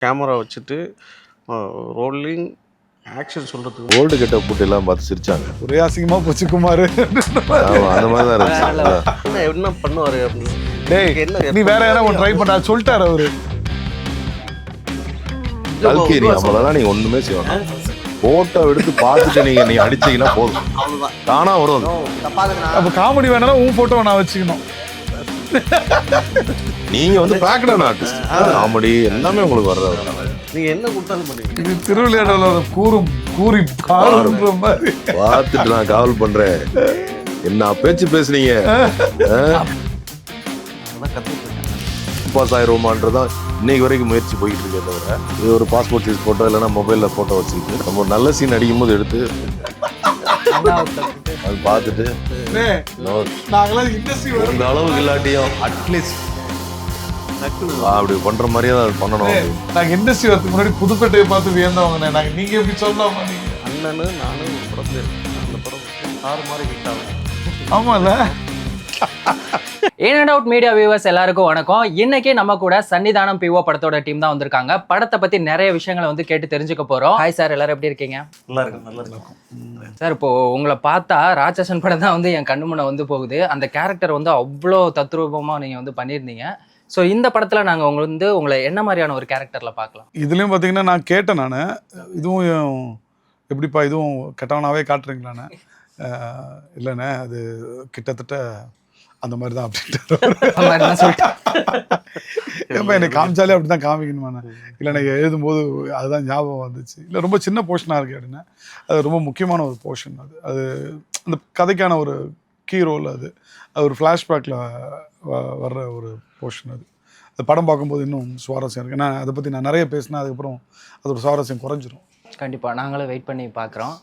Camera வச்சுட்டு rolling action சொல்கிறதுக்கு old getup போட்டு எல்லாம் பார்த்து சிரிச்சாங்க. ஒரே அசிங்கமா போச்சு குமார். ஆமா, அந்த மாதிரி தான் இருந்துச்சு. என்ன பண்ணுவார் அப்படின்னு. டேய் நீ வேற யாரா ஒன்று ட்ரை பண்ணா சொல்லிட்டாரு அவரு. கல்கி நம்மளெல்லாம் நீங்க ஒண்ணுமே செய்யணும். போட்டோ எடுத்து பார்த்துட்டு நீங்க அடிச்சீங்கன்னா போதும், தானா வரும். அப்ப காமெடி வேணாலும் உன் போட்டோ நான் வச்சுக்கணும். நீங்க வந்து பேக்கடான ஆர்டிஸ்ட், காமெடி எல்லாமே உங்களுக்கு வர்றது. நீங்க என்ன கொடுத்தாலும் பண்ணுவீங்க. இது திருவிளையாடல கூறி காருன்ற மாதிரி பார்த்துட்டு நான் காவல் பண்றேன். என்ன பேச்சு பேசுனீங்க, பாஸ் ஆயிடுவோமான்றதான் இன்னைக்கு வரைக்கும் முயற்சி போயிட்டு இருக்கே தவிர, இது ஒரு பாஸ்போர்ட் சைஸ் போட்டோ இல்லைன்னா மொபைலில் போட்டோ வச்சுக்கிட்டு நம்ம ஒரு நல்ல சீன் அடிக்கும் போது எடுத்து அது பார்த்துட்டு அந்த அளவுக்கு இல்லாட்டியும் அட்லீஸ்ட் அப்படி பண்ற மாதிரியே தான் அது பண்ணணும். நாங்க இண்டஸ்ட்ரி வரதுக்கு முன்னாடி புதுக்கோட்டையை பார்த்து வியந்தவங்க. நாங்க நீங்க எப்படி சொல்லலாமா? நீங்க அண்ணனு நானும் படத்துல இருக்கேன். அந்த படம் ஆறு மாதிரி ஹிட் ஆகும். ஆமால. In and out media viewers எல்லாருக்கும் வணக்கம். இன்னைக்கு நம்ம கூட சன்னிதானம் பிஓ படத்தோட டீம் தான் வந்திருக்காங்க. படத்தை பத்தி நிறைய விஷயங்களை வந்து கேட்டு தெரிஞ்சுக்க போறோம். ஹாய் சார், எல்லாரும் எப்படி இருக்கீங்க? நல்லா இருக்கும். சார், இப்போ உங்களை பார்த்தா ராட்சசன் படம் தான் வந்து என் கண்ணு முன்ன வந்து போகுது. அந்த கேரக்டர் வந்து அவ்வளோ தத்ரூபமா நீங்க வந்து பண்ணியிருந்தீங்க. ஸோ இந்த படத்தில் நாங்கள் உங்களை என்ன மாதிரியான ஒரு கேரக்டரில் பார்க்கலாம்? இதுலேயும் பார்த்தீங்கன்னா நான் கேட்டேன். நான் இதுவும் எப்படிப்பா இதுவும் கெட்டவனாவே காட்டுறீங்களாண்ணே? இல்லைண்ணே, அது கிட்டத்தட்ட அந்த மாதிரி தான் அப்படின்ட்டு ஏப்பா என்னை காமிச்சாலே அப்படி தான் காமிக்கணுமாண்ணே? இல்லை எனக்கு எழுதும்போது அதுதான் ஞாபகம் வந்துச்சு. இல்லை ரொம்ப சின்ன போர்ஷனாக இருக்கு அப்படின்னா அது ரொம்ப முக்கியமான ஒரு போர்ஷன். அது அந்த கதைக்கான ஒரு கீ ரோல். அது ஒரு ஃப்ளாஷ்பேக்கில் வர்ற ஒரு போர்ஷன். அது படம் பார்க்கும்போது இன்னும் சுவாரஸ்யம் இருக்குது. ஏன்னா அதை பற்றி நான் நிறைய பேசினேன், அதுக்கப்புறம் அதோட சுவாரஸ்யம் குறைஞ்சிரும். கண்டிப்பாக நாங்களும் வெயிட் பண்ணி பார்க்குறோம்.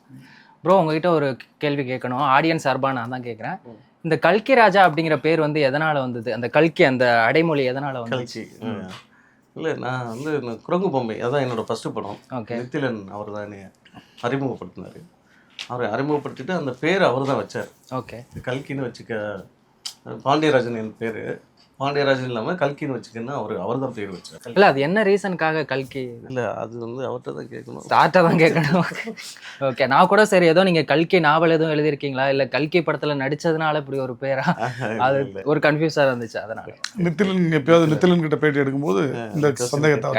ப்ரோ, உங்ககிட்ட ஒரு கேள்வி கேட்கணும். ஆடியன்ஸ் சார்பாக நான் தான் கேட்குறேன். இந்த கல்கி ராஜா அப்படிங்கிற பேர் வந்து எதனால் வந்தது? அந்த கல்கி அந்த அடைமொழி எதனால் வந்துச்சு? இல்லை, நான் வந்து இந்த குரங்கு பொம்மை அதான் என்னோட ஃபர்ஸ்ட் படம். ஓகே. நித்திலன் அவர் தான் என்னை அறிமுகப்படுத்தினார். அவரை அறிமுகப்படுத்திட்டு அந்த பேர் அவர் தான் வச்சார். ஓகே. கல்கின்னு வச்சுக்க, பாண்டியராஜன் என் பேர். பாண்டியராஜன் இல்லாமல் கல்கின்னு வச்சுக்கன்னா அவர் தான் பேர் வச்சார். இல்லை, அது என்ன ரீசனுக்காக கல்கி? இல்லை, அது வந்து அவர்கிட்ட தான் கேட்கணும். ஸ்டார்ட்டாக தான் கேட்கணும். ஓகே. நான் கூட சரி ஏதோ நீங்கள் கல்கி நாவல் எதுவும் எழுதியிருக்கீங்களா, இல்லை கல்கி படத்தில் நடித்ததுனால இப்படி ஒரு பேரா, அது ஒரு கன்ஃபியூஸாக இருந்துச்சு. அதனால நித்திலன் எப்பயாவது நித்திலன் கிட்ட பேட்டி எடுக்கும்போது இந்த சந்தேகத்தை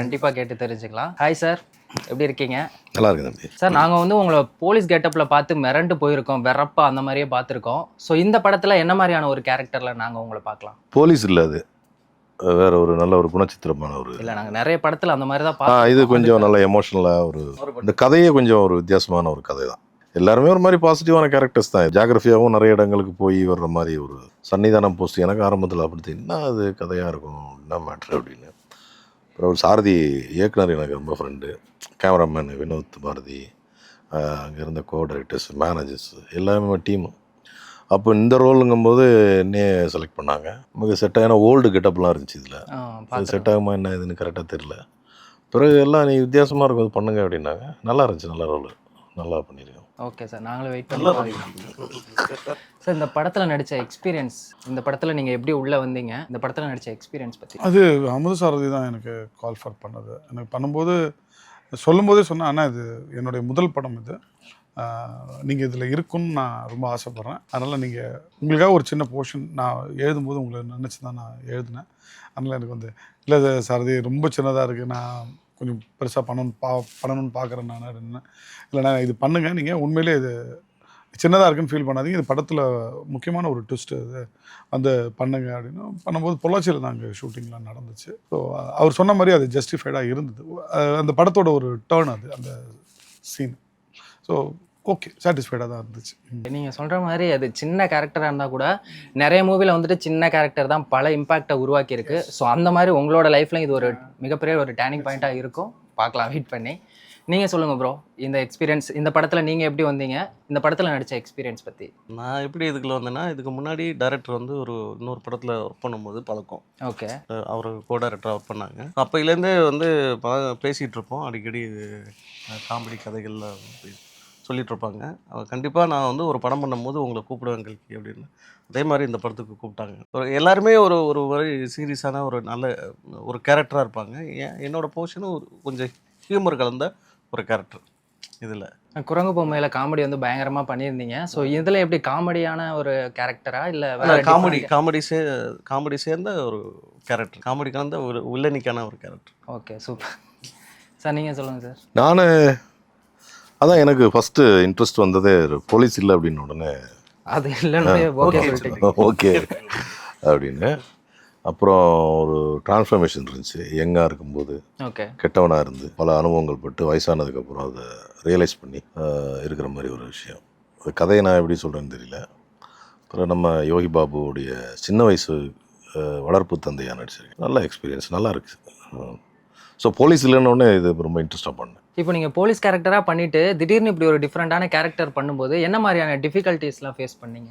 கண்டிப்பாக கேட்டு தெரிஞ்சுக்கலாம். ஹாய் சார், எப்படி இருக்கீங்க? நல்லா இருக்கு தம்பி. சார், நாங்கள் வந்து உங்களை போலீஸ் கெட்டப்பில் பார்த்து மிரண்டு போயிருக்கோம், வெறப்பா அந்த மாதிரியே பார்த்துருக்கோம். ஸோ இந்த படத்தில் என்ன மாதிரியான ஒரு கேரக்டரில் நாங்கள் உங்களை பார்க்கலாம்? போலீஸ் இல்லை, அது வேற ஒரு நல்ல ஒரு குணச்சித்திரமான ஒரு. இல்லை, நாங்கள் நிறைய படத்தில் அந்த மாதிரி தான் பார்த்தோம். இது கொஞ்சம் நல்ல எமோஷனலாக ஒரு, இந்த கதையே கொஞ்சம் ஒரு வித்தியாசமான ஒரு கதை தான். எல்லாருமே ஒரு மாதிரி பாசிட்டிவான கேரக்டர்ஸ் தான். ஜாகிரஃபியாகவும் நிறைய இடங்களுக்கு போய் வர்ற மாதிரி ஒரு சன்னிதானம் போஸ்ட். எனக்கு ஆரம்பத்தில் அப்படி என்ன அது கதையாக இருக்கும், என்ன மேட்ரு அப்படின்னு. அப்புறம் ஒரு சாரதி இயக்குனர் எனக்கு ரொம்ப ஃப்ரெண்டு, கேமராமேன் வினோத் பாரதி, அங்கே இருந்த கோ டைரக்டர்ஸ், மேனேஜர்ஸ் எல்லாமே டீமு. அப்போ இந்த ரோலுங்கும்போது என்னையே செலக்ட் பண்ணாங்க. நமக்கு செட் ஆகினா ஓல்டு கெட்டப்லாம் இருந்துச்சு. இதில் அது செட் ஆகுமா என்ன இதுன்னு கரெக்டாக தெரில. பிறகு எல்லாம் நீ வித்தியாசமாக இருக்கும் பண்ணுங்க அப்படின்னாங்க. நல்லா இருந்துச்சு, நல்ல ரோல், நல்லா பண்ணியிருக்கோம். ஓகே சார், நாங்களும் வெயிட் பண்ணி சார். இந்த படத்தில் நடித்த எக்ஸ்பீரியன்ஸ், இந்த படத்தில் நீங்கள் எப்படி உள்ளே வந்தீங்க, இந்த படத்தில் நடித்த எக்ஸ்பீரியன்ஸ் பற்றி? அது அமுத சாரதி தான் எனக்கு கால் ஃபார் பண்ணது. எனக்கு பண்ணும்போது சொல்லும்போதே சொன்னேன், அண்ணா இது என்னுடைய முதல் படம், இது நீங்கள் இதில் இருக்குன்னு நான் ரொம்ப ஆசைப்பட்றேன். அதனால் நீங்கள் உங்களுக்காக ஒரு சின்ன போர்ஷன் நான் எழுதும்போது உங்களை நினச்சி தான் நான் எழுதினேன். அதனால் எனக்கு வந்து இல்லை சாரதி ரொம்ப சின்னதாக இருக்குது, நான் கொஞ்சம் பெருசாக பண்ணணும்னு பார்க்குறேன் நான் அப்படின்னு. இல்லைண்ணா இது பண்ணுங்கள், நீங்கள் உண்மையிலே இது சின்னதாக இருக்குன்னு ஃபீல் பண்ணாதீங்க, இது படத்தில் முக்கியமான ஒரு ட்விஸ்ட்டு இது வந்து பண்ணுங்க அப்படின்னு. பண்ணும்போது பொள்ளாச்சியில் தான் அங்கே ஷூட்டிங்லாம் நடந்துச்சு. ஸோ அவர் சொன்ன மாதிரி அது ஜஸ்டிஃபைடாக இருந்தது. அந்த படத்தோட ஒரு டேர்ன் அது, அந்த சீன். ஸோ ஓகே, சாட்டிஸ்ஃபைடாக தான் இருந்துச்சு. நீங்கள் சொல்கிற மாதிரி அது சின்ன கேரக்டராக இருந்தால் கூட நிறைய மூவியில் வந்துட்டு சின்ன கேரக்டர் தான் பல இம்பாக்டை உருவாக்கியிருக்கு. ஸோ அந்த மாதிரி உங்களோட லைஃப்லையும் இது ஒரு மிகப்பெரிய ஒரு டேர்னிங் பாயிண்ட்டாக இருக்கும். பார்க்கலாம், வெயிட் பண்ணி. நீங்கள் சொல்லுங்கள் ப்ரோ, இந்த எக்ஸ்பீரியன்ஸ், இந்த படத்தில் நீங்கள் எப்படி வந்தீங்க, இந்த படத்தில் நடித்த எக்ஸ்பீரியன்ஸ் பற்றி? நான் எப்படி இதுக்குள்ள வந்தேன்னா, இதுக்கு முன்னாடி டைரக்டர் வந்து இன்னொரு படத்தில் ஒர்க் பண்ணும்போது பழக்கம். ஓகே. அவர் கோ டைரக்டராக ஒர்க் பண்ணாங்க. அப்போலேருந்தே வந்து பேசிகிட்டு இருப்போம் அடிக்கடி, காமெடி கதைகள்லாம். சொல்லிட்டு இருப்பாங்க. கண்டிப்பாக நான் வந்து ஒரு படம் பண்ணும்போது உங்களை கூப்பிடுவேன் கல்கி அப்படின்னு. அதே மாதிரி இந்த படத்துக்கு கூப்பிட்டாங்க. எல்லாருமே ஒரு ஒரு மாதிரி சீரியஸான ஒரு நல்ல ஒரு கேரக்டராக இருப்பாங்க. என்னோடய போர்ஷனும் கொஞ்சம் ஹியூமர் கலந்த ஒரு கேரக்டர் இதில். குரங்கு பொம்மையில காமெடி வந்து பயங்கரமா பண்ணியிருந்தீங்க. ஸோ இதில் எப்படி காமெடியான ஒரு கேரக்டரா இல்லை காமெடி சேர்ந்த ஒரு கேரக்டர், காமெடி கலந்த ஒரு வில்லனிக்கான ஒரு கேரக்டர். Okay, super sir. நீங்கள் சொல்லுங்கள் சார். நான் அதான் எனக்கு ஃபஸ்ட்டு இன்ட்ரெஸ்ட் வந்ததே போலீஸ் இல்லை அப்படின்னு உடனே அது இல்லைன்னு ஓகே சொல்லிட்டு ஓகே அப்படின்னு. அப்புறம் ஒரு டிரான்ஸ்ஃபர்மேஷன் இருந்துச்சு. யங்காக இருக்கும்போது ஓகே கெட்டவனாக இருந்து பல அனுபவங்கள் பட்டு வயசானதுக்கப்புறம் அதை ரியலைஸ் பண்ணி இருக்கிற மாதிரி ஒரு விஷயம். அது கதையை நான் எப்படி சொல்கிறேன்னு தெரியல. அப்புறம் நம்ம யோகி பாபுவோடைய சின்ன வயசு வளர்ப்பு தந்தையாக நடிச்சிருக்கேன். நல்ல எக்ஸ்பீரியன்ஸ், நல்லா இருக்குது. ஸோ போலீஸ் இல்லைன்னொடனே இது ரொம்ப இன்ட்ரெஸ்டாக பண்ணேன். இப்போ நீங்கள் போலீஸ் கேரக்டராக பண்ணிவிட்டு திடீர்னு இப்படி ஒரு டிஃப்ரெண்ட்டான கேரக்டர் பண்ணும்போது என்ன மாதிரியான டிஃபிகல்ட்டிஸ்லாம் ஃபேஸ் பண்ணீங்க?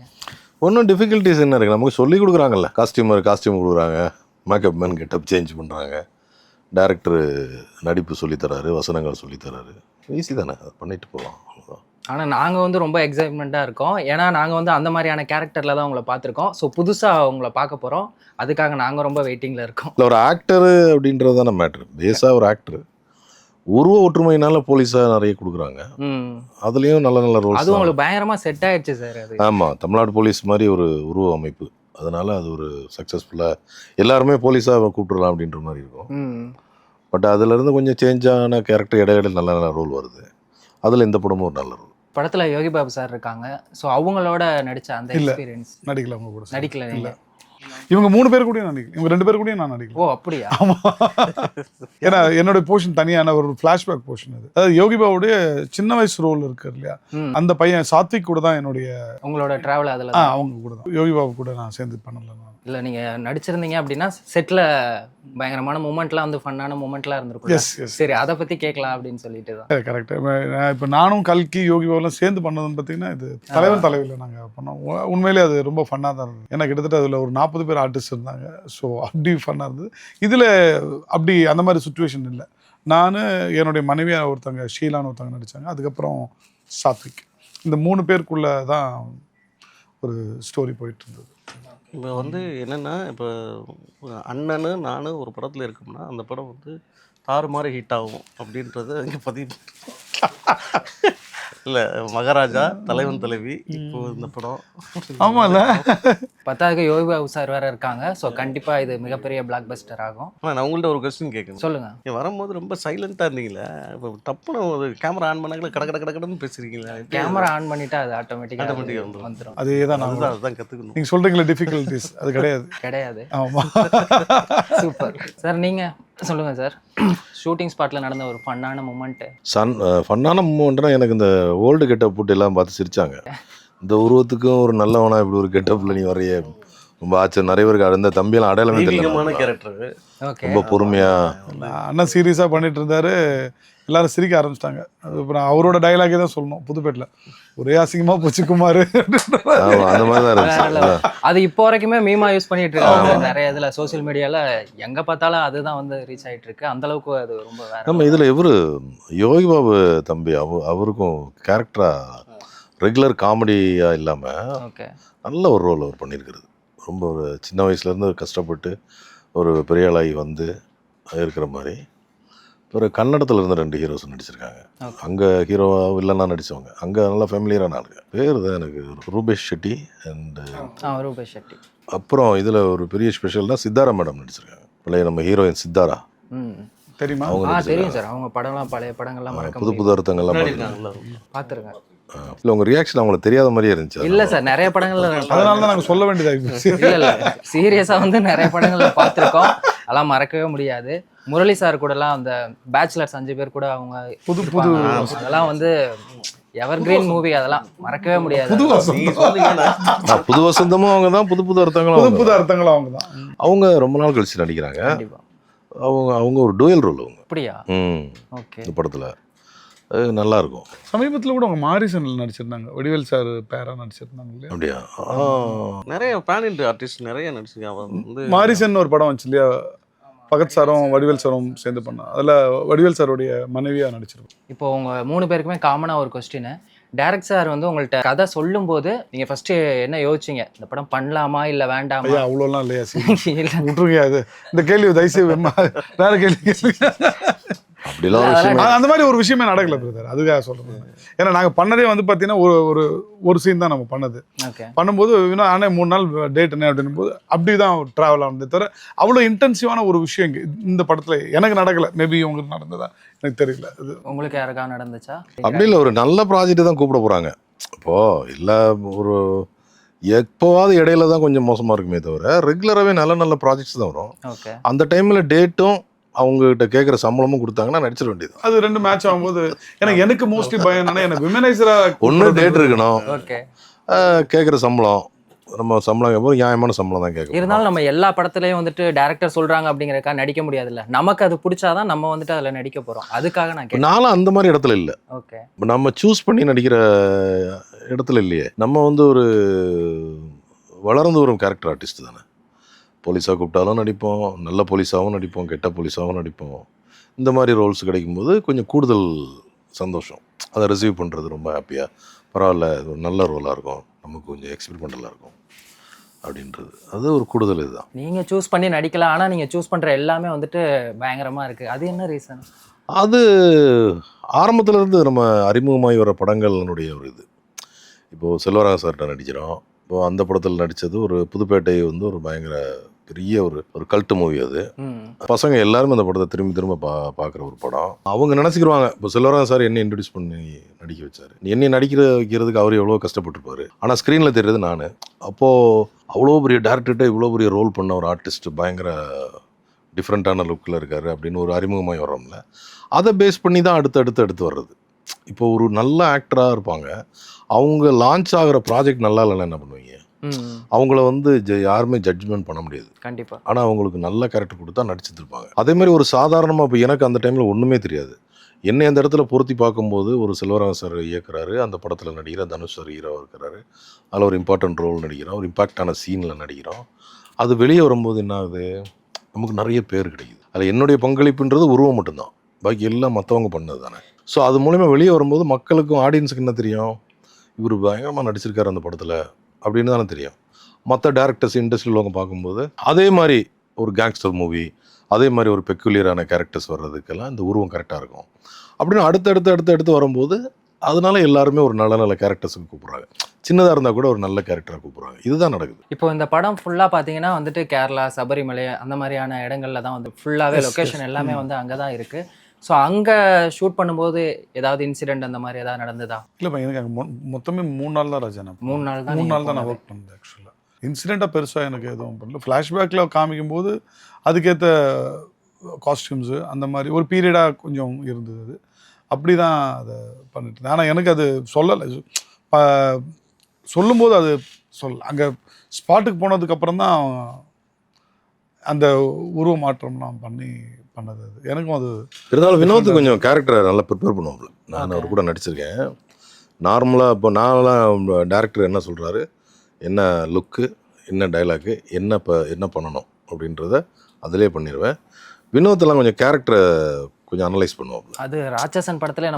ஒன்றும் டிஃபிகல்ட்டிஸ் என்ன இருக்குது, நமக்கு சொல்லி கொடுக்குறாங்கல்ல. காஸ்டியூம் கொடுக்குறாங்க, மேக்கப் மேன் கெட்டப் சேஞ்ச் பண்ணுறாங்க, டேரக்டரு நடிப்பு சொல்லித்தராரு, வசனங்கள் சொல்லித்தராரு. ஈஸி தானே, அதை பண்ணிட்டு போகலாம், அவ்வளோதான். ஆனால் நாங்கள் வந்து ரொம்ப எக்ஸைட்மெண்ட்டாக இருக்கோம். ஏன்னா நாங்கள் வந்து அந்த மாதிரியான கேரக்டரில் தான் உங்களை பார்த்துருக்கோம். ஸோ புதுசாக உங்களை பார்க்க போகிறோம். அதுக்காக நாங்கள் ரொம்ப வெயிட்டிங்கில் இருக்கோம். இல்லை, ஒரு ஆக்டரு அப்படின்றது தானே மேட்ரு. பேஸாக ஒரு ஆக்டரு உருவ ஒற்றுமையினால போலீஸாக நிறைய கொடுக்குறாங்க. அதுலேயும் நல்ல நல்ல ரோல்ஸ். அது உங்களுக்கு பயங்கரமாக செட் ஆயிடுச்சு சார். அது ஆமாம், தமிழ்நாடு போலீஸ் மாதிரி ஒரு உருவ அமைப்பு. அதனால் அது ஒரு சக்ஸஸ்ஃபுல்லாக எல்லாருமே போலீஸாக கூப்பிட்டுலாம் அப்படின்ற மாதிரி இருக்கும். பட் அதுலேருந்து கொஞ்சம் சேஞ்சான கேரக்டர் இடையில நல்ல நல்ல ரோல் வருது. அதில் இந்த படமும் ஒரு நல்ல ரோல். படத்தில் யோகி பாபு சார் இருக்காங்க. ஸோ அவங்களோட நடித்த அந்த எக்ஸ்பீரியன்ஸ். நடிக்கல, அவங்க கூட நடிக்கல இல்லை. இவங்க 3 பேர் கூட நடிக்கல, இவங்க 2 பேர் கூட நான் நடிக்கல. ஓ அப்படியா? ஆமா, ஏன்னா என்னோட போர்ஷன் தனியான ஒரு ஃபிளாஷ்பேக் போர்ஷன் அது. அதாவது யோகி பாபுடைய சின்ன வயசு ரோல் இருக்கு இல்லையா, அந்த பையன் சாத்விக் கூட தான் என்னுடைய உங்களோட டிராவல். அதில் அவங்க கூட தான், யோகி பாபு கூட நான் சேர்ந்து பண்ணல. இல்லை நீங்கள் நடிச்சிருந்தீங்க அப்படின்னா செட்டில் பயங்கரமான மூமெண்ட்லாம் வந்து ஃபன்னான மூமெண்ட்லாம் இருந்திருக்கும். சரி, அதை பற்றி கேட்கலாம் அப்படின்னு சொல்லிட்டு தான். கரெக்ட். இப்போ நானும் கல்கி யோகி பாபுலாம் சேர்ந்து பண்ணதுன்னு பார்த்தீங்கன்னா இது தலைவியில் நாங்கள் பண்ணோம். உண்மையிலே அது ரொம்ப ஃபன்னாக தான் இருந்தது. ஏன்னா கிட்டத்தட்ட அதில் ஒரு 40 பேர் ஆர்டிஸ்ட் இருந்தாங்க. ஸோ அப்படி ஃபன்னாக இருந்தது. இதில் அப்படி அந்த மாதிரி சுச்சுவேஷன் இல்லை. நான், என்னுடைய மனைவியாக ஒருத்தவங்க ஷீலான்னு ஒருத்தவங்க நடித்தாங்க. அதுக்கப்புறம் சாத்விக். இந்த 3 பேருக்குள்ளே தான் ஒரு ஸ்டோரி போயிட்டு இருந்தது. இப்போ வந்து என்னென்னா, இப்போ அண்ணனு நானும் ஒரு படத்தில் இருக்கோம்னா அந்த படம் வந்து தாறுமாறு ஹிட் ஆகும் அப்படின்றது இங்கே பதிவு. இல்லை, மகாராஜா, தலைவன் தலைவி, இப்போ இந்த படம். ஆமாம்ல, 10வது யோகி பாபு சார் வேறு இருக்காங்க. ஸோ கண்டிப்பாக இது மிகப்பெரிய பிளாக் பஸ்டர் ஆகும். நான் உங்கள்கிட்ட ஒரு கொஸ்டின் கேட்கணும். சொல்லுங்கள். நீங்கள் வரும்போது ரொம்ப சைலண்ட்டாக இருந்தீங்களே, இப்போ டப்புன்னு ஒரு கேமரா ஆன் பண்ணாங்களே கடன்னு பேசுகிறீங்களா? கேமரா ஆன் பண்ணிட்டா அது ஆட்டோமேட்டிக்காக வந்துடும். அதே தான் அதுதான் கற்றுக்கணும். நீங்கள் சொல்கிறீங்களா டிஃபிகல்ட்டிஸ், அது கிடையாது. ஆமாம், சூப்பர் சார். நீங்கள் சொல்லுங்கள் சார், ஷூட்டிங் ஸ்பாட்டில் நடந்த ஒரு ஃபன்னான மூமெண்ட்டு. ஃபன்னான மூமெண்ட்னா எனக்கு இந்த ஓல்டு கெட்டப் போட்டு எல்லாம் பார்த்து சிரிச்சாங்க. இந்த உருவத்துக்கும் ஒரு நல்லவனா இப்படி ஒரு கெட்டப்பில் நீ வரைய ரொம்ப ஆச்சு. நிறைய பேருக்கு அந்த தம்பியெல்லாம் அடையாளமே தெரியல. கேரக்டர் ரொம்ப பொறுமையாக அண்ணன் சீரியஸாக பண்ணிட்டு இருந்தாரு. எல்லாரும் சிரிக்க ஆரம்பிச்சிட்டாங்க. அப்புறம் அவரோட டைலாகே தான் சொல்லணும், புதுப்பேட்டில் ஒரே அசிங்கமாக போச்சு குமார். அந்த மாதிரி தான் இருந்துச்சு. அது இப்போ வரைக்குமே மீமா யூஸ் பண்ணிட்டு இருக்காங்க நிறைய இதில், சோசியல் மீடியாவில் எங்கே பார்த்தாலும் அதுதான் வந்து ரீச் ஆகிட்டு இருக்கு. அந்த அளவுக்கு அது ரொம்ப வேற. நம்ம இதில் இவர் யோகி பாபு தம்பி அவருக்கும் கேரக்டராக ரெகுலர் காமெடியாக இல்லாமல் ஓகே நல்ல ஒரு ரோல் அவர் பண்ணியிருக்கிறது. ரொம்ப ஒரு சின்ன வயசுலேருந்து கஷ்டப்பட்டு ஒரு பெரிய ஆளாகி வந்து இருக்கிற மாதிரி. ஒரு கன்னடத்தில் இருந்து 2 ஹீரோஸ் நடிச்சிருக்காங்க. அங்கே ஹீரோவாக வில்லனா நடித்தவங்க, அங்கே நல்லா ஃபேமிலியரான ஆளுங்க. பேர் தான் எனக்கு ரூபேஷ் ஷெட்டி அண்டு ரூபேஷ் ஷெட்டி. அப்புறம் இதில் ஒரு பெரிய ஸ்பெஷல்னா சித்தாரா மேடம் நடிச்சிருக்காங்க. பழைய நம்ம ஹீரோயின் சித்தாரா தெரியுமா? அவங்க தெரியும் சார். அவங்க படம்லாம் பழைய படங்கள்லாம் மறக்க புது அர்த்தங்கள்லாம் பார்த்துருக்கேன். இல்லை, உங்கள் ரியாக்ஷன் அவங்களுக்கு தெரியாத மாதிரியே இருந்துச்சு. இல்லை சார், நிறைய படங்கள்ல அதனால தான் நாங்கள் சொல்ல வேண்டியதாக. இல்லை சீரியஸாக வந்து நிறைய படங்கள்ல பார்த்துருக்கோம். அதெல்லாம் மறக்கவே முடியாது. முரளி சார் கூடலாம் அந்த பேச்சுலர்ஸ் 5 பேர் கூட அவங்க புது அதெல்லாம் வந்து எவர் கிரீன் மூவி, அதெல்லாம் மறக்கவே முடியாது. புது வசந்தமும் அவங்க தான், புது அர்த்தங்களும் புது அர்த்தங்களும் அவங்க தான். அவங்க ரொம்ப நாள் கழிச்சு நடிக்கிறாங்க. அவங்க ஒரு டூயல் ரோல் அவங்க. அப்படியா? ஓகே. இந்த படத்தில் நல்லா இருக்கும். சமீபத்தில் கூட அவங்க மாரிசனில் நடிச்சிருந்தாங்க, வடிவேல் சார் பேரா நடிச்சிருந்தாங்க இல்லையா? அப்படியா? நிறைய பேன் இண்டியா ஆர்டிஸ்ட் நிறைய நடிச்சிருக்காங்க. மாரிசன் ஒரு படம் வச்சு இல்லையா, பகத் சாரும் வடிவேல் சாரும் சேர்ந்து பண்ணாங்க. அதில் வடிவேல் சாருடைய மனைவியாக நடிச்சிருக்கோம். இப்போ உங்கள் 3 பேருக்குமே காமனாக ஒரு கொஸ்டின், டைரக்ட் சார் வந்து உங்கள்ட்ட கதை சொல்லும்போது நீங்க ஃபர்ஸ்ட் என்ன யோசிச்சீங்க, இந்த படம் பண்ணலாமா இல்ல வேண்டாமா? ஐயா அவ்வளோலாம் இல்லையா இல்ல விட்டுருங்க. அது இந்த கேள்வி தயவுசெய்து வேற கேள்வி கேளுங்க. அப்படிலாம் ஒரு விஷயம் அந்த மாதிரி ஒரு விஷயமே நடக்கல பிரதர், அதுக்காக சொல்றேன். ஏன்னா நாங்க பண்ணதே வந்து பாத்தீங்கன்னா ஒரு சீன் தான் நம்ம பண்ணது. ஓகே. பண்ணும்போது இன்னும் ஆனால் 3 நாள் டேட் என்ன அப்படின்னும் போது அப்படிதான் ட்ராவல் ஆனதே தவிர அவ்வளோ இன்டென்சிவான ஒரு விஷயம் இந்த படத்துல எனக்கு நடக்கல. மேபி உங்களுக்கு நடந்ததா எனக்கு தெரியல. அது உங்களுக்கு யாருக்காக நடந்துச்சா? அப்படி இல்லை, ஒரு நல்ல ப்ராஜெக்ட் தான் கூப்பிட போகிறாங்க. இப்போது இல்லை, ஒரு எப்போவாவது இடையில தான் கொஞ்சம் மோசமாக இருக்குமே தவிர ரெகுலராகவே நல்ல நல்ல ப்ராஜெக்ட்ஸ் தான் வரும். ஓகே. அந்த டைமில் டேட்டும் அவங்ககிட்ட கேட்குற சம்பளமும் கொடுத்தாங்கன்னா நடிச்சிட வேண்டியது. அது ரெண்டு மேட்ச் ஆகும்போது எனக்கு மோஸ்ட்லி பயம் என்னன்னா, எனக்கு விமனைசரா ஒன்று டேட் இருக்கணும், ஓகே. கேட்குற சம்பளம் நம்ம சம்பளம் கேட்போம், நியாயமான சம்பளம் தான் கேட்கணும். இருந்தாலும் நம்ம எல்லா படத்துலயும் வந்துட்டு டைரக்டர் சொல்றாங்க அப்படிங்கறதுக்கா நடிக்க முடியாதுல்ல. நமக்கு அது பிடிச்சாதான் நம்ம வந்துட்டு அதுல நடிக்க போறோம். அதுக்காக நான் கேட்டேன். நானும் அந்த மாதிரி இடத்துல இல்லை. ஓகே. நம்ம சூஸ் பண்ணி நடிக்கிற இடத்துல இல்லையே. நம்ம வந்து ஒரு வளர்ந்து வரும் கேரக்டர் ஆர்டிஸ்ட் தானே. போலீஸாக கூப்பிட்டாலும் நடிப்போம், நல்ல போலீஸாகவும் நடிப்போம், கெட்ட போலீஸாகவும் நடிப்போம். இந்த மாதிரி ரோல்ஸ் கிடைக்கும்போது கொஞ்சம் கூடுதல் சந்தோஷம். அதை ரிசீவ் பண்ணுறது ரொம்ப ஹாப்பியாக, பரவாயில்ல இது ஒரு நல்ல ரோலாக இருக்கும், நமக்கு கொஞ்சம் எக்ஸ்பெரிமெண்டலாக இருக்கும் அப்படின்றது. அது ஒரு கூடுதல் இதுதான். நீங்க சூஸ் பண்ணி நடிக்கலாம், ஆனா நீங்க சூஸ் பண்ற எல்லாமே வந்துட்டு பயங்கரமா இருக்கு. அது என்ன ரீசன்? அது ஆரம்பத்துல இருந்து நம்ம அறிமுகமாகி வர படங்களுடைய ஒரு இது. இப்போது செல்வராக சார்கிட்ட நடிக்கிறோம். இப்போது அந்த படத்தில் நடித்தது ஒரு புதுப்பேட்டை வந்து ஒரு பயங்கர பெரிய ஒரு கல்ட்டு மூவி. அது பசங்க எல்லாருமே அந்த படத்தை திரும்பி திரும்ப பார்க்குற ஒரு படம். அவங்க நினச்சிக்கிடுவாங்க, இப்போ செல்வராக சார் என்னை இன்ட்ரடியூஸ் பண்ணி நடிக்க வச்சார், என்னை வைக்கிறதுக்கு அவர் எவ்வளோ கஷ்டப்பட்டுருப்பாரு. ஆனால் ஸ்க்ரீனில் தெரியுது நான். அப்போது அவ்வளோ பெரிய டேரக்டர்கிட்ட இவ்வளோ பெரிய ரோல் பண்ண ஒரு ஆர்டிஸ்ட் பயங்கர டிஃப்ரெண்ட்டான லுக்கில் இருக்கார் அப்படின்னு ஒரு அறிமுகமாக வரோம்ல. அதை பேஸ் பண்ணி தான் அடுத்து வர்றது. இப்போ ஒரு நல்ல ஆக்டராக இருப்பாங்க, அவங்க லான்ச் ஆகிற ப்ராஜெக்ட் நல்லா இல்லைன்னா என்ன பண்ணுவீங்க? அவங்கள வந்து யாருமே ஜட்ஜ்மெண்ட் பண்ண முடியாது கண்டிப்பாக. ஆனால் அவங்களுக்கு நல்ல கேரக்டர் கொடுத்தா நடிச்சிருப்பாங்க. அதே மாதிரி ஒரு சாதாரணமாக இப்போ எனக்கு அந்த டைமில் ஒன்றுமே தெரியாது, என்னை அந்த இடத்துல பொருத்தி பார்க்கும்போது ஒரு செல்வராகவன் சார் இயக்குறாரு, அந்த படத்தில் நடிக்கிற தனுஷ் சார் ஹீரோவாக இருக்கிறாரு, அதில் ஒரு இம்பார்ட்டன்ட் ரோல் நடிக்கிறோம், ஒரு இம்பாக்டான சீனில் நடிக்கிறோம். அது வெளியே வரும்போது என்ன ஆகுது, நமக்கு நிறைய பேர் கிடைக்குது. அதில் என்னுடைய பங்களிப்புன்றது உருவம் மட்டும்தான், பாக்கி எல்லாம் மற்றவங்க பண்ணது தானே. ஸோ அது மூலிமா வெளியே வரும்போது மக்களுக்கும் ஆடியன்ஸுக்கு என்ன தெரியும், இவர் பயங்கரமாக நடிச்சிருக்காரு அந்த படத்தில் அப்படின்னு தானே தெரியும். மற்ற டேரக்டர்ஸ் இண்டஸ்ட்ரியில் உள்ளவங்க பார்க்கும்போது அதே மாதிரி ஒரு கேங்ஸ்டர் மூவி, அதே மாதிரி ஒரு பெக்குலியரான கேரக்டர்ஸ் வர்றதுக்கெல்லாம் இந்த உருவம் கரெக்டாக இருக்கும் அப்படின்னு அடுத்து வரும்போது அதனால எல்லாருமே ஒரு நல்ல நல்ல கேரக்டர்ஸுக்கு கூப்பிட்றாங்க. சின்னதாக இருந்தால் கூட ஒரு நல்ல கேரக்டராக கூப்பிட்றாங்க. இதுதான் நடக்குது. இப்போ இந்த படம் ஃபுல்லாக பார்த்தீங்கன்னா வந்துட்டு கேரளா, சபரிமலை அந்த மாதிரியான இடங்கள்ல தான் வந்து ஃபுல்லாகவே லொக்கேஷன் எல்லாமே வந்து அங்கே தான் இருக்குது. ஸோ அங்கே ஷூட் பண்ணும்போது ஏதாவது இன்சிடென்ட் அந்த மாதிரி ஏதாவது நடந்ததா? இல்லைப்பா, எனக்கு அங்கே மொத்தமே 3 நாள் தான் ராஜா. 3 நாள் தான் 3 நாள் தான் நான் ஒர்க் பண்ணேன். ஆக்சுவலாக இன்சிடெண்ட்டாக பெருசாக எனக்கு எதுவும் பண்ணல. ஃப்ளாஷ்பேக்கில் காமிக்கும்போது அதுக்கேற்ற காஸ்டியூம்ஸு அந்த மாதிரி ஒரு பீரியடாக கொஞ்சம் இருந்தது. அது அப்படி தான் அதை பண்ணிட்டு. ஆனால் எனக்கு அது சொல்லலை, சொல்லும்போது அது அங்கே ஸ்பாட்டுக்கு போனதுக்கப்புறம் தான் அந்த உருவ மாற்றம்லாம் பண்ணது. அது எனக்கும் அது இருந்தாலும் வினோத் கொஞ்சம் கேரக்டரை நல்லா ப்ரிப்பேர் பண்ணுவாங்க. நான் அவர் கூட நடிச்சிருக்கேன். நார்மலாக இப்போ நான்லாம் டேரக்டர் என்ன சொல்கிறாரு, என்ன லுக்கு, என்ன டைலாக்கு, என்ன பண்ணணும் அப்படின்றத அதிலே பண்ணிடுவேன். வினோத்தெல்லாம் கொஞ்சம் கேரக்டரை கொஞ்சம் அனலைஸ் பண்ணுவாப்புல. அது ராட்சசன் படத்துல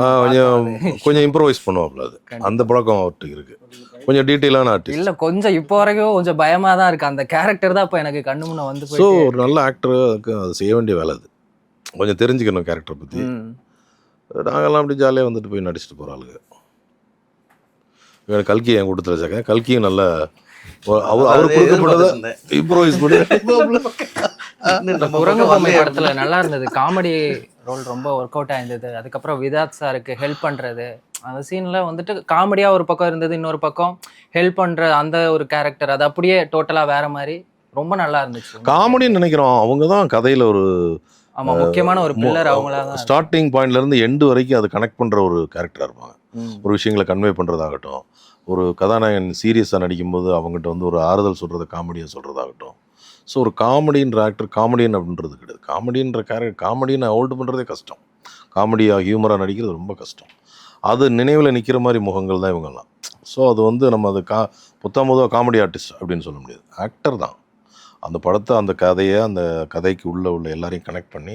கொஞ்சம் இம்ப்ரோவைஸ் பண்ணுவாப்புல. அது அந்த பழக்கம் அவர்கிட்ட இருக்கு. கொஞ்சம் டீட்டெயிலான ஆர்டிஸ்ட் இல்லை, கொஞ்சம் இப்போ வரைக்கும் கொஞ்சம் பயமாக தான் இருக்குது. அந்த கேரக்டர் தான் இப்போ எனக்கு கண்ணு முன்னே வந்து. ஸோ ஒரு நல்ல ஆக்டருக்கு அது செய்ய வேண்டிய வேலை. அது கொஞ்சம் தெரிஞ்சுக்கணும் கேரக்டரை பற்றி. நாங்கள்லாம் அப்படி ஜாலியாக வந்துட்டு போய் நடிச்சுட்டு போகிற ஆளுங்க. எனக்கு கல்கி என் கூட்டத்தில் வச்சாக்க, கல்கியும் நல்ல அவர் கொடுக்கப்பட்டதை இம்ப்ரோவைஸ் பண்ணி குரங்குபொம்மை படத்துல நல்லா இருந்தது. காமெடி ரோல் ரொம்ப ஒர்க் அவுட் ஆயிருந்தது. அதுக்கப்புறம் விதாத் சாருக்கு ஹெல்ப் பண்றது அந்த சீன்ல வந்துட்டு காமெடியா ஒரு பக்கம் இருந்தது, இன்னொரு பக்கம் ஹெல்ப் பண்ற அந்த ஒரு கேரக்டர் அது அப்படியே டோட்டலா வேற மாதிரி ரொம்ப நல்லா இருந்துச்சு. காமெடின்னு நினைக்கிறோம். அவங்க தான் கதையில ஒரு ஆமா முக்கியமான ஒரு பில்லர். அவங்களா தான் ஸ்டார்டிங் பாயிண்ட்ல இருந்து எண்டு வரைக்கும் அதை கனெக்ட் பண்ற ஒரு கேரக்டரா இருப்பாங்க. ஒரு விஷயங்களை கன்வே பண்றதாகட்டும், ஒரு கதாநாயகன் சீரியஸாக நடிக்கும்போது அவங்ககிட்ட வந்து ஒரு ஆறுதல் சொல்றதை காமெடியாக சொல்றதாகட்டும். ஸோ ஒரு காமெடின்ற ஆக்டர் காமெடியன் அப்படின்றது கிடையாது. காமெடின்ற காமெடியை ஹோல்டு பண்ணுறதே கஷ்டம். காமெடியாக ஹியூமராக நடிக்கிறது ரொம்ப கஷ்டம். அது நினைவில் நிற்கிற மாதிரி முகங்கள் தான் இவங்கெல்லாம். ஸோ அது வந்து நம்ம அது பொதுவாக காமெடி ஆர்டிஸ்ட் அப்படின்னு சொல்ல முடியாது, ஆக்டர் தான். அந்த படத்தை, அந்த கதையை, அந்த கதைக்கு உள்ள எல்லாரையும் கனெக்ட் பண்ணி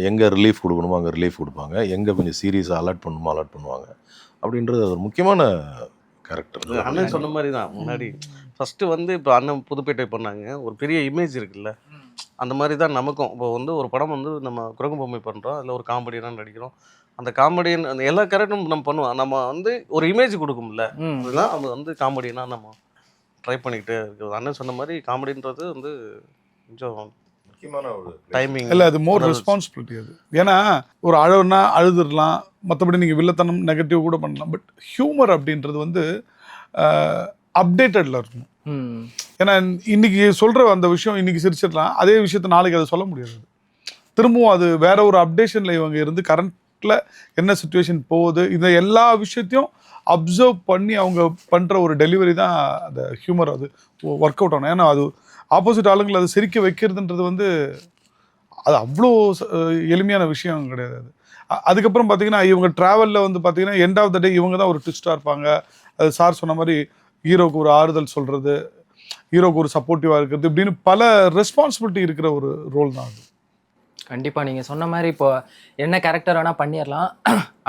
எங்கே ரிலீஃப் கொடுக்கணுமோ அங்கே ரிலீஃப் கொடுப்பாங்க, எங்கே கொஞ்சம் சீரியஸாக அலர்ட் பண்ணணுமோ அலர்ட் பண்ணுவாங்க. அப்படின்றது அது ஒரு முக்கியமான கேரக்டர். அண்ணன் சொன்ன மாதிரி தான் முன்னாடி ஃபஸ்ட்டு வந்து இப்போ அண்ணன் புதுப்பேட்டை பண்ணாங்க, ஒரு பெரிய இமேஜ் இருக்குல்ல, அந்த மாதிரி தான் நமக்கும். இப்போ வந்து ஒரு படம் வந்து நம்ம குரங்கு பொம்மை பண்ணுறோம், அதில் ஒரு காமெடியனாக நடிக்கிறோம். அந்த காமெடியன் அந்த எல்லா கேரக்டரும் நம்ம பண்ணுவோம். நம்ம வந்து ஒரு இமேஜ் கொடுக்கும்ல, அதுதான் அது வந்து காமெடியனாக நம்ம ட்ரை பண்ணிக்கிட்டே இருக்குது. அண்ணன் சொன்ன மாதிரி காமெடின்றது வந்து கொஞ்சம் முக்கியமான ஒரு டைமிங் இல்லை, அது மோர் ரெஸ்பான்சிபிலிட்டி அது. ஏன்னா ஒரு அழுவுனா அழுதுடலாம், மற்றபடி நீங்கள் வில்லத்தனம் நெகட்டிவ் கூட பண்ணலாம். பட் ஹியூமர் அப்படின்றது வந்து அப்டேட்டடில் இருக்கணும். ஏன்னா இன்னைக்கு சொல்கிற அந்த விஷயம் இன்னைக்கு சிரிச்சிடலாம், அதே விஷயத்த நாளைக்கு அதை சொல்ல முடியாது. திரும்பவும் அது வேற ஒரு அப்டேஷனில் இவங்க இருந்து கரண்ட்டில் என்ன சுச்சுவேஷன் போகுது, இந்த எல்லா விஷயத்தையும் அப்சர்வ் பண்ணி அவங்க பண்ணுற ஒரு டெலிவரி தான் அந்த ஹியூமர். அது ஒர்க் அவுட் ஆகணும். ஏன்னா அது ஆப்போசிட் ஆளுங்களை அது சிரிக்க வைக்கிறதுன்றது வந்து அது அவ்வளோ எளிமையான விஷயம் கிடையாது. அது அதுக்கப்புறம் பார்த்தீங்கன்னா இவங்க ட்ராவலில் வந்து பார்த்தீங்கன்னா எண்ட் ஆஃப் த டே இவங்க தான் ஒரு ட்விஸ்டாக இருப்பாங்க. அது சார் சொன்ன மாதிரி ஹீரோக்கு ஒரு ஆறுதல் சொல்கிறது, ஹீரோக்கு ஒரு சப்போர்ட்டிவாக இருக்கிறது, இப்படின்னு பல ரெஸ்பான்சிபிலிட்டி இருக்கிற ஒரு ரோல் தான் அது. கண்டிப்பாக நீங்கள் சொன்ன மாதிரி இப்போ என்ன கேரக்டர் வேணால் பண்ணிடலாம்,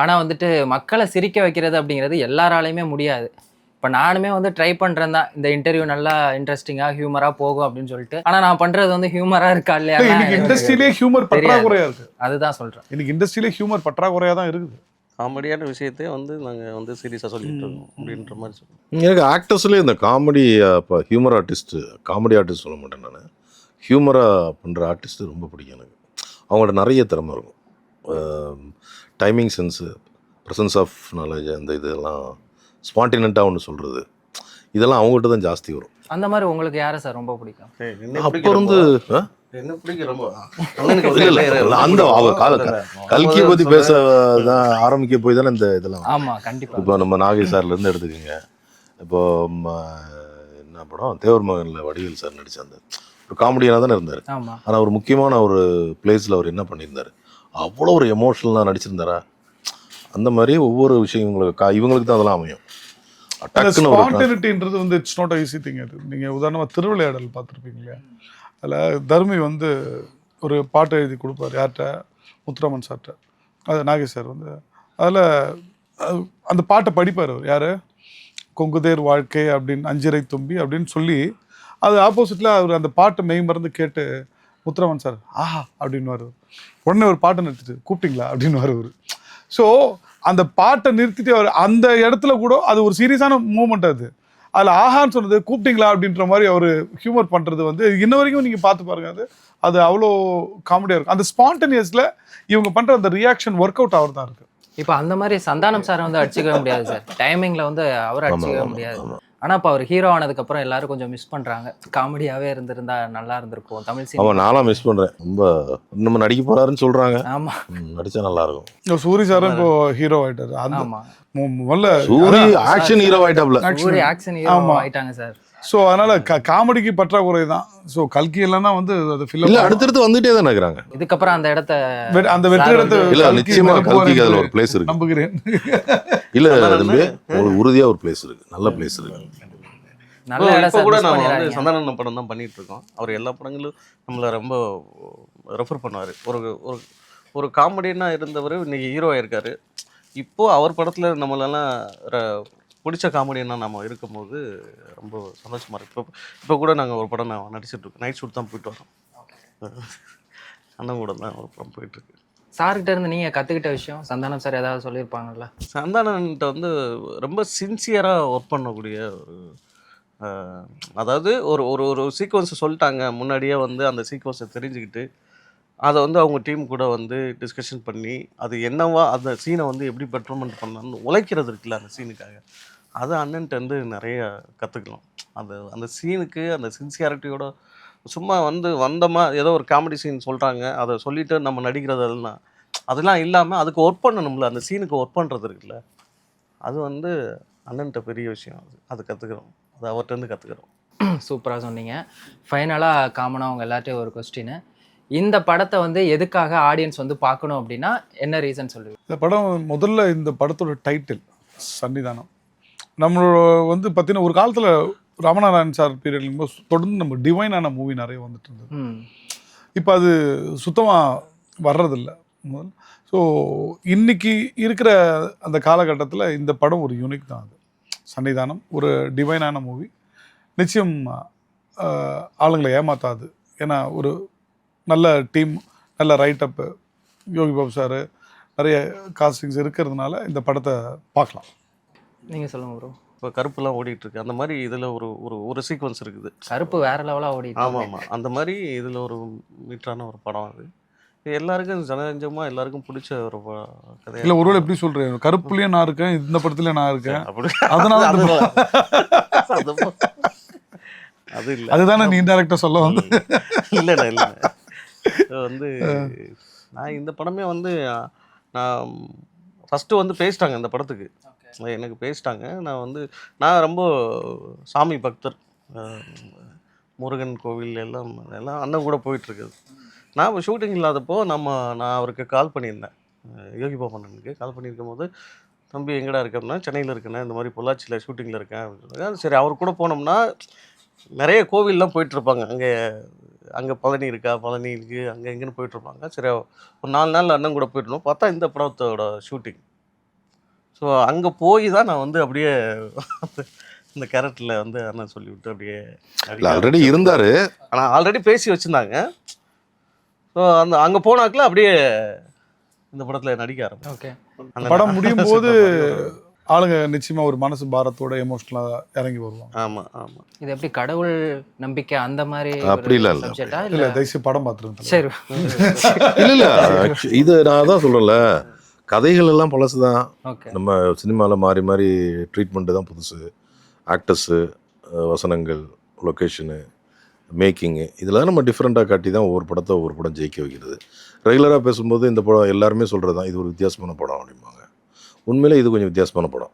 ஆனால் வந்துட்டு மக்களை சிரிக்க வைக்கிறது அப்படிங்கிறது எல்லாராலையுமே முடியாது. இப்போ நானுமே வந்து ட்ரை பண்ணுறேன் தான், இந்த இன்டர்வியூ நல்லா இன்ட்ரெஸ்டிங்காக ஹியூமராக போகும் அப்படின்னு சொல்லிட்டு. ஆனால் நான் பண்ணுறது வந்து ஹியூமராக இருக்கா இல்லையா, இன்னைக்கு இண்டஸ்ட்ரியிலே ஹியூமர் பற்றாக்குறையாக இருக்குது. அதுதான் சொல்கிறேன், இன்னைக்கு இண்டஸ்ட்ரியிலே ஹியூமர் பற்றாக்குறையாக தான் இருக்குது. காமெடியான விஷயத்தையே வந்து நாங்கள் வந்து சீரியஸாக சொல்லிட்டு இருக்கோம் அப்படின்ற மாதிரி சொல்லுவோம். எனக்கு ஆக்டர்ஸ்லேயே இந்த காமெடி இப்போ ஹியூமர் ஆர்டிஸ்ட்டு, காமெடி ஆர்டிஸ்ட் சொல்ல மாட்டேன் நான், ஹியூமராக பண்ணுற ஆர்டிஸ்ட்டு ரொம்ப பிடிக்கும் எனக்கு. அவங்களோட நிறைய திறமை இருக்கும், timing sense, presence of knowledge, அந்த இதெல்லாம் ஸ்பான்டினெண்ட்டாக ஒன்று சொல்கிறது, இதெல்லாம் அவங்ககிட்ட தான் ஜாஸ்தி வரும். அந்த மாதிரி உங்களுக்கு யாரை சார் ரொம்ப பிடிக்கும்? அப்போ வந்து என்ன பிடிக்கும் ரொம்ப அந்த கல்கியை பற்றி பேச தான் ஆரம்பிக்க போய் தானே இந்த இதெல்லாம். ஆமாம், கண்டிப்பாக. இப்போ நம்ம நாகை சார்லேருந்து எடுத்துக்கோங்க. இப்போ என்ன படம் தேவர் மகனில் வடிவேல் சார் நடிச்ச அந்த ஒரு காமெடியனாக தானே இருந்தார். ஆமாம். ஆனால் ஒரு முக்கியமான ஒரு பிளேஸில் அவர் என்ன பண்ணியிருந்தார், அவ்வளோ ஒரு எமோஷனலாக நடிச்சிருந்தாரா. அந்த மாதிரி ஒவ்வொரு விஷயம் இவங்களுக்கு தான் அதெல்லாம் அமையும். ஸ்பான்டேனிட்டின்றது வந்து இட்ஸ் நாட் ஈஸி திங். அது நீங்கள் உதாரணமாக திருவிளையாடல் பார்த்துருப்பீங்க இல்லையா, அதில் தர்மி வந்து ஒரு பாட்டு எழுதி கொடுப்பார். யார்கிட்ட? முத்துராமன் சார்கிட்ட. அது நாகேஷ் சார் வந்து அதில் அந்த பாட்டை படிப்பார். அவர் யார்? கொங்குதேர் வாழ்க்கை அப்படின்னு, அஞ்சிரை தும்பி அப்படின்னு சொல்லி, அது ஆப்போசிட்டில் அவர் அந்த பாட்டை மெய் மறந்து கேட்டு முத்துராமன் சார் ஆஹா அப்படின்னு உடனே ஒரு பாட்டை நிறுத்திட்டு கூப்பிட்டீங்களா அப்படின்னு அவர். ஸோ அந்த பாட்டை நிறுத்திட்டு அவர் அந்த இடத்துல கூட அது ஒரு சீரியஸான மூமெண்ட். அது அதில் ஆஹான்னு சொன்னது கூப்பிட்டீங்களா அப்படின்ற மாதிரி அவர் ஹியூமர் பண்ணுறது வந்து இன்ன வரைக்கும் நீங்கள் பார்த்து பாருங்க. அது அவ்வளோ காமெடியாக இருக்கும். அந்த ஸ்பான்டேனியஸில் இவங்க பண்ணுற அந்த ரியாக்ஷன் ஒர்க் அவுட் ஆகிறது தான் இருக்குது. இப்போ அந்த மாதிரி சந்தானம் சாரை வந்து அடிச்சுக்கவே முடியாது சார், டைமிங்கில் வந்து அவரை அடிச்சுக்கவே முடியாது. ஆனால் இப்போ அவர் ஹீரோ ஆனதுக்கப்புறம் எல்லாரும் கொஞ்சம் மிஸ் பண்ணுறாங்க. காமெடியாகவே இருந்திருந்தா நல்லா இருந்திருக்கும் தமிழ் சினிமா. ஆமாம், நானும் மிஸ் பண்ணுறேன். ரொம்ப நம்ம நடிக்க போகிறாருன்னு சொல்கிறாங்க. ஆமாம், நடித்தா நல்லாயிருக்கும். சூரி சாரும் இப்போ ஹீரோ ஆகிட்டார். ஆமாம், முதல்ல சூரி ஆக்ஷன் ஹீரோ ஆகிட்டாப்ல. சூரி ஆக்ஷன் ஹீரோ ஆகிட்டாங்க சார். ஸோ அதனால காமெடிக்கு பற்றாக்குறை தான். ஸோ கல்கி இல்லைன்னா வந்து அது ஃபில்ம் இல்லை, அடுத்தடுத்து வந்துட்டே தான் இருக்கிறாங்க. இதுக்கப்புறம் அந்த இடத்த அந்த வெற்றி இடத்தை இல்லை, நிச்சயமா கல்கிக்கு அதில் ஒரு பிளேஸ் இருக்கு நம்புகிறேன். இல்லை, ஒரு உறுதியாக ஒரு பிளேஸ் இருக்கு, நல்ல பிளேஸ் இருக்கு. நல்ல இடம் இப்போ சார், கூட miss நம்ம வந்து பண்ணிடாதீங்க. சந்தானம் படம் தான் பண்ணிட்டு இருக்கோம். அவர் எல்லா படங்களும் நம்மளை ரொம்ப ரெஃபர் பண்ணுவார். ஒரு ஒரு ஒரு காமெடியனாக இருந்தவர் இன்னைக்கு ஹீரோ ஆயிருக்காரு. இப்போது அவர் படத்தில் நம்மளெல்லாம் பிடிச்ச காமெடியனாக நம்ம இருக்கும்போது ரொம்ப சந்தோஷமாக இருக்குது. இப்போ கூட நாங்கள் ஒரு படம் நடிச்சிட்ருக்கோம். நைட் ஷூட் தான் போயிட்டு வரோம். அண்ணன் கூட தான் ஒரு படம் போயிட்டுருக்கு. சார்கிட்ட இருந்து நீங்கள் கற்றுக்கிட்ட விஷயம் சந்தானம் சார் ஏதாவது சொல்லியிருப்பாங்கல்ல? சந்தானன்ட்ட வந்து ரொம்ப சின்சியராக ஒர்க் பண்ணக்கூடிய ஒரு அதாவது ஒரு ஒரு ஒரு சீக்வன்ஸை சொல்லிட்டாங்க முன்னாடியே வந்து அந்த சீக்வன்ஸை தெரிஞ்சுக்கிட்டு அதை வந்து அவங்க டீம் கூட வந்து டிஸ்கஷன் பண்ணி அது என்னவா அந்த சீனை வந்து எப்படி பெட்டர்மெண்ட் பண்ணலாம்னு உழைக்கிறது இருக்குல்ல அந்த சீனுக்காக, அது அண்ணன்ட்ட வந்து நிறைய கற்றுக்கலாம். அந்த சீனுக்கு அந்த சின்சியாரிட்டியோட சும்மா வந்து வந்தோமா ஏதோ ஒரு காமெடி சீன் சொல்கிறாங்க அதை சொல்லிவிட்டு நம்ம நடிக்கிறது அதெல்லாம் இல்லாமல் அதுக்கு ஒர்க் பண்ணணும்ல, அந்த சீனுக்கு ஒர்க் பண்ணுறது இருக்குல்ல, அது வந்து அண்ணன்ட்ட பெரிய விஷயம். அது கற்றுக்குறோம், அது அவர்கிட்டருந்து கற்றுக்குறோம். சூப்பராக சொன்னீங்க. ஃபைனலாக காமனாக அவங்க எல்லாத்தையும் ஒரு கொஸ்டின், இந்த படத்தை வந்து எதுக்காக ஆடியன்ஸ் வந்து பார்க்கணும் அப்படின்னா என்ன ரீசன் சொல்லுவீங்க? இந்த படம் முதல்ல இந்த படத்தோட டைட்டில் சன்னிதானம். நம்மளோட வந்து பார்த்தீங்கன்னா ஒரு காலத்தில் ராமநாராயண் சார் பீரியட் தொடர்ந்து நம்ம டிவைனான மூவி நிறைய வந்துட்டு இருந்தது. இப்போ அது சுத்தமாக வர்றதில்ல முதல். ஸோ ஸோ இன்னைக்கு இருக்கிற அந்த காலகட்டத்தில் இந்த படம் ஒரு யூனிக் தான். அது சன்னிதானம் ஒரு டிவைனான மூவி. நிச்சயம் ஆளுங்களை ஏமாத்தாது. ஏன்னா ஒரு நல்ல டீம், நல்ல ரைட்டப்பு, யோகி பாபு சார், நிறைய காஸ்டிங்ஸ் இருக்கிறதுனால இந்த படத்தை பார்க்கலாம். நீங்கள் சொல்லுங்கள் ப்ரோ. இப்போ கருப்புலாம் ஓடிட்டு இருக்கு. அந்த மாதிரி இதில் ஒரு ஒரு ஒரு சீக்வன்ஸ் இருக்குது. கருப்பு வேற லெவலாக ஓடிட்டு ஆமாம் ஆமாம். அந்த மாதிரி இதில் ஒரு மீட்டரான ஒரு படம் அது. இது எல்லாருக்கும் ஜனரஞ்சமாக எல்லாருக்கும் பிடிச்ச ஒரு கதை. இல்லை ஒருவேளை எப்படி சொல்கிறேன், கருப்புலேயும் நான் இருக்கேன், இந்த படத்துலேயும் நான் இருக்கேன், அப்படி அதனால அது இல்லை. அதுதானே நீ இன்டெரக்டாக சொல்ல வந்து. இல்லைண்ணா இல்லை வந்து நான் இந்த படமே வந்து நான் ஃபஸ்ட்டு வந்து பேசிட்டாங்க இந்த படத்துக்கு. எனக்கு பேசிட்டாங்க. நான் ரொம்ப சாமி பக்தர். முருகன் கோவில் எல்லாம் அண்ணன் கூட போயிட்டுருக்குது. நான் ஷூட்டிங் இல்லாதப்போ நான் அவருக்கு கால் பண்ணியிருந்தேன். யோகி பாபு அண்ணனுக்கு கால் பண்ணியிருக்கும் போது, தம்பி எங்கடா இருக்கேன்னா, சென்னையில் இருக்கேன்னா, இந்த மாதிரி பொள்ளாச்சியில் ஷூட்டிங்கில் இருக்கேன் அப்படின்னு சொன்னாங்க. சரி, அவர் கூட போனோம்னா நிறைய கோவில்லாம் போயிட்டுருப்பாங்க. அங்கே பழனி இருக்கா, பழனி இருக்குது, அங்கே எங்கேன்னு போயிட்டுருப்பாங்க. சரி, ஒரு 4 நாள் அண்ணன் கூட போயிடணும். பார்த்தா இந்த படத்தோட ஷூட்டிங். ஸோ அங்கே போய் தான் நான் வந்து அப்படியே இந்த கேரக்டரில் வந்து அண்ணன் சொல்லிவிட்டு அப்படியே ஆல்ரெடி இருந்தார். ஆனால் ஆல்ரெடி பேசி வச்சுருந்தாங்க. ஸோ அங்கே போனாக்கில் அப்படியே இந்த படத்தில் நடிக்க ஆரம்பிச்சேன். ஓகே. அந்த படம் முடியும் போது ஆளுங்க நிச்சயமாக ஒரு மனசு பாரத்தோட எமோஷனலாக இறங்கி வருவாங்க. ஆமாம் ஆமாம். இது எப்படி கடவுள் நம்பிக்கை அந்த மாதிரி அப்படி இல்லை சப்ஜெக்டா இல்லை இல்லை? தயவுசெய்து படம் பார்த்துருங்க. சரி. இல்லை இது நான் தான் சொல்கிறேன்ல, கதைகள் எல்லாம் பழசு தான். ஓகே. நம்ம சினிமாவில் மாறி மாறி ட்ரீட்மெண்ட்டு தான் புதுசு. ஆக்டர்ஸு, வசனங்கள், லொக்கேஷனு, மேக்கிங்கு, இதெல்லாம் நம்ம டிஃப்ரெண்ட்டாக காட்டி தான் ஒவ்வொரு படம் ஜெயிக்க வைக்கிறது. ரெகுலராக பேசும்போது இந்த படம் எல்லாருமே சொல்கிறது தான், இது ஒரு வித்தியாசமான படம் அப்படிம்பாங்க. உண்மையிலே இது கொஞ்சம் வித்தியாசமான படம்.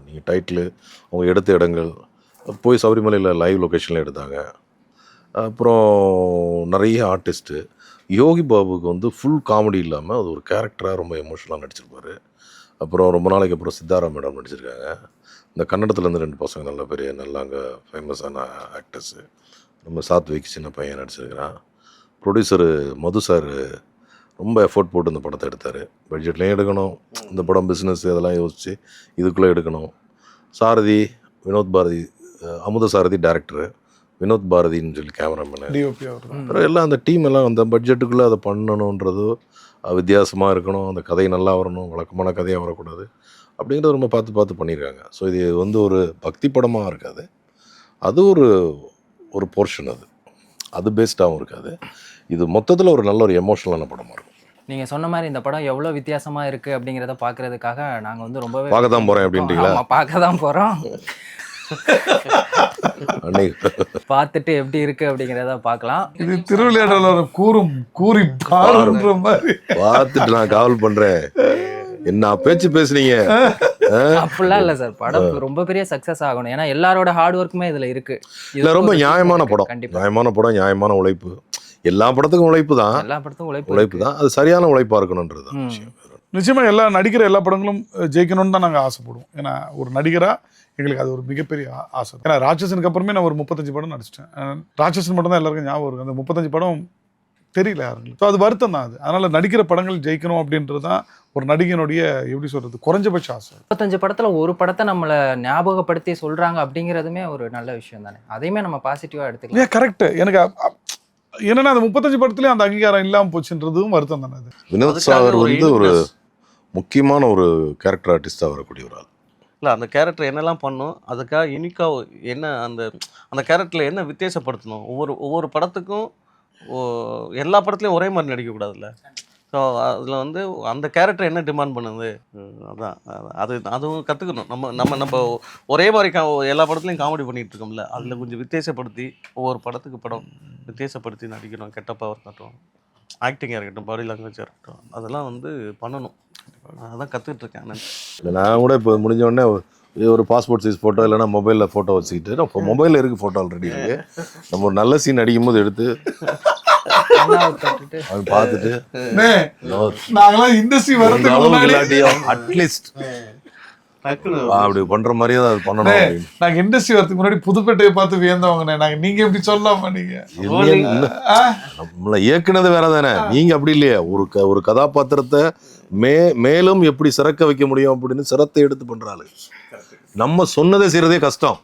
நீங்கள் டைட்டிலு, அவங்க எடுத்த இடங்கள், போய் சபரிமலையில் லைவ் லொக்கேஷனில் எடுத்தாங்க. அப்புறம் நிறைய ஆர்டிஸ்ட்டு. யோகி பாபுக்கு வந்து ஃபுல் காமெடி இல்லாமல் அது ஒரு கேரக்டராக ரொம்ப எமோஷனலாக நடிச்சிருப்பார். அப்புறம் ரொம்ப நாளைக்கு அப்புறம் சித்தாரா மேடம் நடிச்சிருக்காங்க. இந்த கன்னடத்துலேருந்து 2 பசங்க நல்லா அங்கே ஃபேமஸான ஆக்டர்ஸு. நம்ம சாத்விக் சின்ன பையன் நடிச்சிருக்கிறான். ப்ரொடியூசரு மது சார் ரொம்ப எஃபோர்ட் போட்டு இந்த படத்தை எடுத்தார். பட்ஜெட்லேயும் எடுக்கணும், இந்த படம் பிஸ்னஸ் இதெல்லாம் யோசித்து இதுக்குள்ளே எடுக்கணும். சாரதி வினோத் பாரதி, அமுத சாரதி டேரக்டரு, வினோத் பாரதின்னு சொல்லி கேமராமேனு, டிஓபி அவர். அப்புறம் எல்லாம் அந்த டீம் எல்லாம் அந்த பட்ஜெட்டுக்குள்ளே அதை பண்ணணுன்றது, வித்தியாசமாக இருக்கணும், அந்த கதை நல்லா வரணும், வழக்கமான கதையாக வரக்கூடாது அப்படிங்கிறத ரொம்ப பார்த்து பண்ணியிருக்காங்க. ஸோ இது வந்து ஒரு பக்தி படமாக இருக்காது, அது ஒரு போர்ஷன், அது பேஸ்டாகவும் இருக்காது. இது மொத்தத்தில் ஒரு நல்ல ஒரு எமோஷனலான படமாக இருக்கும். நீங்கள் சொன்ன மாதிரி இந்த படம் எவ்வளோ வித்தியாசமாக இருக்குது அப்படிங்கிறத பார்க்குறதுக்காக நாங்கள் வந்து ரொம்பவே பார்க்க தான் போகிறேன் அப்படின்றீங்களா? ஆமாம், பார்க்க தான் போகிறோம். பார்த்துட்டு எப்படி இருக்கு அப்படிங்கிறத பார்க்கலாம். இது திருவிளையாடலோட கூறி பாருன்ற மாதிரி பார்த்துட்டு நான் காவல் பண்ணுறேன். என்ன பேச்சு பேசுனீங்க? அப்படிலாம் இல்லை சார், படம் ரொம்ப பெரிய சக்ஸஸ் ஆகணும். ஏன்னா எல்லாரோட ஹார்ட் ஒர்க்குமே இதில் இருக்கு. இல்லை, ரொம்ப நியாயமான படம், கண்டிப்பாக நியாயமான படம், நியாயமான உழைப்பு. எல்லா படத்துக்கும் உழைப்பு தான், எல்லா படத்துக்கும் உழைப்பு தான். அது சரியான உழைப்பாக இருக்கணுன்றது தான் விஷயம். நிச்சயமாக நடிக்கிற எல்லா படங்களும் ஜெயிக்கணும்னு தான் நாங்கள் ஆசைப்படுவோம். ஏன்னா ஒரு நடிகராக எங்களுக்கு அது ஒரு மிகப்பெரிய ஆசை. ஏன்னா ராட்சசனுக்கு அப்புறமே நான் ஒரு 35 படம் நடிச்சிட்டேன். ராட்சசன் படம் தான் எல்லாருக்கும் ஞாபகம் இருக்குது. அந்த 35 படம் தெரியல யாருங்களுக்கு. ஸோ அது வருத்தம் தான் அது. அதனால் நடிக்கிற படங்கள் ஜெயிக்கணும் அப்படின்றது தான் ஒரு நடிகனுடைய எப்படி சொல்கிறது குறைஞ்சபட்ச ஆசை. 35 படத்தில் ஒரு படத்தை நம்மளை ஞாபகப்படுத்தி சொல்கிறாங்க அப்படிங்கிறதுமே ஒரு நல்ல விஷயம் தானே. அதையுமே நம்ம பாசிட்டிவாக எடுத்துக்கலாம். கரெக்ட். எனக்கு என்னன்னா அந்த 35 படத்துலேயும் அந்த அங்கீகாரம் இல்லாமல் போச்சுன்றதும் வருத்தம் தானே. அது வினோத் சாகர் வந்து ஒரு முக்கியமான ஒரு கேரக்டர் ஆர்டிஸ்டாக வரக்கூடிய ஒரு ஆள். இல்லை, அந்த கேரக்டர் என்னெல்லாம் பண்ணும், அதுக்காக யூனிக்காக என்ன அந்த கேரக்டரில் என்ன வித்தியாசப்படுத்தணும். ஒவ்வொரு படத்துக்கும் எல்லா படத்துலையும் ஒரே மாதிரி நடிக்கக்கூடாதுல்ல. ஸோ அதில் வந்து அந்த கேரக்டர் என்ன டிமாண்ட் பண்ணுது, அதான் அதுவும் கற்றுக்கணும். நம்ம ஒரே மாதிரி எல்லா படத்துலையும் காமெடி பண்ணிகிட்டு இருக்கோம்ல, அதில் கொஞ்சம் வித்தியாசப்படுத்தி ஒவ்வொரு படத்துக்கு படம் வித்தியாசப்படுத்தி நடிக்கணும். கெட்ட பவர் காட்டும், ஆக்டிங்காக இருக்கட்டும், பாடி லாங்குவேஜாக இருக்கட்டும், அதெல்லாம் வந்து பண்ணணும். அதான் கற்றுக்கிட்டு இருக்கேன். நான் கூட இப்போ முடிஞ்ச உடனே ஒரு பாஸ்போர்ட் சைஸ் ஃபோட்டோ இல்லைன்னா மொபைலில் ஃபோட்டோ வச்சுக்கிட்டு, இப்போ மொபைலில் இருக்குது ஃபோட்டோ ஆல்ரெடி இருக்குது. நம்ம ஒரு நல்ல சீன் அடிக்கும்போது எடுத்து அது பார்த்துட்டு நாங்களாம் இண்டஸ்ட்ரி வரதுக்கு முன்னாடி அட்லீஸ்ட் அப்படி பண்ற மாதிரியே தான் அது பண்ணணும் அப்படின்னு. நாங்க இண்டஸ்ட்ரி வரதுக்கு முன்னாடி புதுப்பேட்டையை பார்த்து வியந்தவங்கண்ணே. நாங்க நீங்க எப்படி சொல்லலாமா நீங்க? நம்மள இயக்குனது வேற தானே, நீங்க அப்படி இல்லையா? ஒரு கதாபாத்திரத்தை மேலும் எப்படி சிறக்க வைக்க முடியும் அப்படின்னு சிரத்தை எடுத்து பண்றாரு. நம்ம சொன்னதை செய்யறதே கஷ்டம்,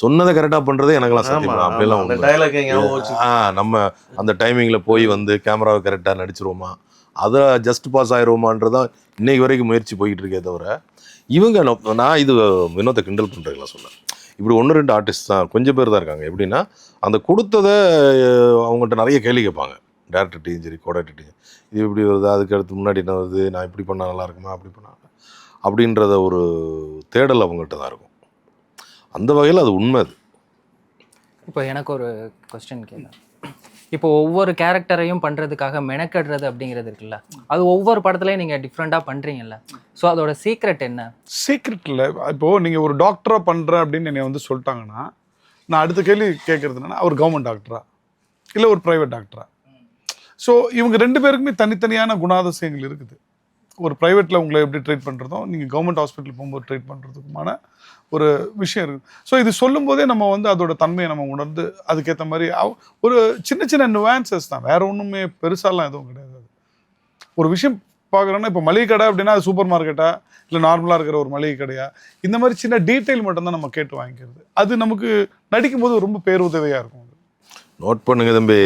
சொன்னதை கரெக்டா பண்றதே எனக்கெல்லாம் சத்தியம் அப்படிலாம். நம்ம அந்த டைமிங்ல போய் வந்து கேமராவை கரெக்டா நடிச்சிருவோமா, அதை ஜஸ்ட் பாஸ் ஆயிடுவோமான்றதான் இன்னைக்கு வரைக்கும் முயற்சி போய்கிட்டு இருக்கே தவிர, இவங்க நான் இது வினோத்தை கிண்டல் பண்ணுறீங்களா சொல்ல, இப்படி 1-2 ஆர்டிஸ்ட் தான், கொஞ்சம் பேர் தான் இருக்காங்க. எப்படின்னா அந்த கொடுத்ததை அவங்கள்ட்ட நிறைய கேள்வி கேட்பாங்க, டேரக்டர்ட்டையும் சரி கோடக்டர்ட்டையும், இது இப்படி வருது, அதுக்கு அடுத்து முன்னாடி என்ன வருது, நான் இப்படி பண்ணால் நல்லா இருக்குமா, அப்படி பண்ணாங்க அப்படின்றத ஒரு தேடல் அவங்கள்ட்ட தான் இருக்கும். அந்த வகையில் அது உண்மை. அது இப்போ எனக்கு ஒரு கொஸ்டின் கேட்குறேன். இப்போ ஒவ்வொரு கேரக்டரையும் பண்ணுறதுக்காக மெனக்கடுறது அப்படிங்கிறது இருக்குல்ல, அது ஒவ்வொரு படத்துலையும் நீங்கள் டிஃப்ரெண்ட்டாக பண்ணுறீங்கல்ல, ஸோ அதோட சீக்ரெட் என்ன? சீக்ரெட்டில் இப்போது நீங்கள் ஒரு டாக்டராக பண்ணுறேன் அப்படின்னு என்னை வந்து சொல்லிட்டாங்கன்னா, நான் அடுத்த கேள்வி கேட்குறது என்னன்னா, அவர் கவர்மெண்ட் டாக்டரா இல்லை ஒரு ப்ரைவேட் டாக்டரா? ஸோ இவங்க 2 பேருக்குமே தனித்தனியான குணாதிசயங்கள் இருக்குது. ஒரு ப்ரைவேட்டில் உங்களை எப்படி ட்ரீட் பண்ணுறதும், நீங்கள் கவர்மெண்ட் ஹாஸ்பிட்டல் போகும்போது ட்ரீட் பண்ணுறதுக்குமான ஒரு விஷயம் இருக்குது. ஸோ இது சொல்லும் போதே நம்ம வந்து அதோட தன்மையை நம்ம உணர்ந்து அதுக்கேற்ற மாதிரி ஒரு சின்ன சின்ன நுவான்சஸ் தான், வேற ஒன்றுமே பெருசாலாம் எதுவும் கிடையாது. ஒரு விஷயம் பார்க்குறோன்னா, இப்போ மளிகை கடை அப்படின்னா அது சூப்பர் மார்க்கெட்டா இல்லை நார்மலாக இருக்கிற ஒரு மளிகை கடையா, இந்த மாதிரி சின்ன டீட்டெயில் மட்டும்தான் நம்ம கேட்டு வாங்கிக்கிறது. அது நமக்கு நடிக்கும் போது ரொம்ப பேருதவியாக இருக்கும். நோட் பண்ணுங்க தம்பி,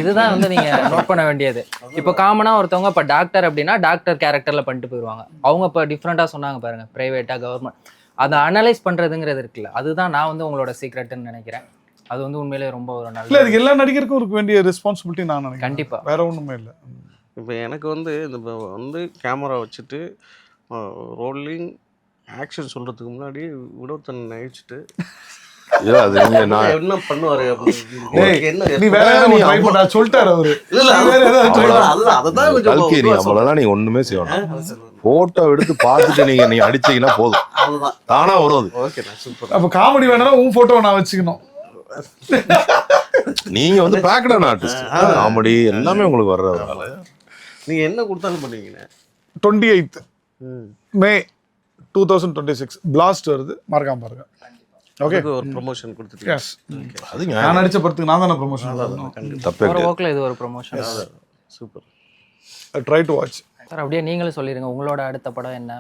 இதுதான் வந்து நீங்க நோட் பண்ண வேண்டியது. இப்போ காமனா ஒருத்தவங்க இப்போ டாக்டர் அப்படின்னா டாக்டர் கேரக்டர்ல பண்ணிட்டு போயிடுவாங்க. அவங்க இப்போ டிஃப்ரெண்டா சொன்னாங்க பாருங்க, பிரைவேட்டா கவர்மெண்ட், அதை அனலைஸ் பண்றதுங்கிறது இருக்குல்ல, அதுதான் நான் வந்து உங்களோட சீக்ரெட்னு நினைக்கிறேன். அது வந்து உண்மையிலேயே ரொம்ப ஒரு நல்ல, இல்லை அதுக்கு எல்லா நடிகருக்கும் இருக்க வேண்டிய ரெஸ்பான்சிபிலிட்டி நான் நினைக்கிறேன். கண்டிப்பா வேற ஒன்றுமே இல்லை. இப்போ எனக்கு வந்து இந்த வந்து கேமரா வச்சுட்டு ரோலிங் ஆக்ஷன் சொல்கிறதுக்கு முன்னாடி வினோத்தன் நினைச்சிட்டு அது நான் என்ன பண்ணுவாரு நீ வேற ஏதாவது சொல்லிட்டாரு அவரு. கல்கி நீ அவ்வளோதான், நீங்க ஒண்ணுமே செய்யணும், போட்டோ எடுத்து பார்த்துட்டு நீங்க அடிச்சீங்கன்னா போதும், தானா வரும் அது. அப்ப காமெடி வேணா உன் போட்டோ நான் வச்சுக்கணும். நீங்க வந்து பேக்கடான ஆர்டிஸ்ட், காமெடி எல்லாமே உங்களுக்கு வர்றதுனால நீங்க என்ன கொடுத்தாலும் பண்ணுவீங்க. 28th May 2026 பிளாஸ்ட் வருது, மறக்காம பாருங்க. ஓகே, ஒரு ப்ரமோஷன் கொடுத்துட்டீங்க. எஸ், அது நான் நடிச்ச படத்துக்கு நான் தான ப்ரமோஷன் பண்ணணும். தப்பே ஒரு வாக்கில் இது ஒரு promotion. Super, try to watch. Sir அப்படியே நீங்களும் சொல்லிடுங்க, உங்களோட அடுத்த படம் என்ன?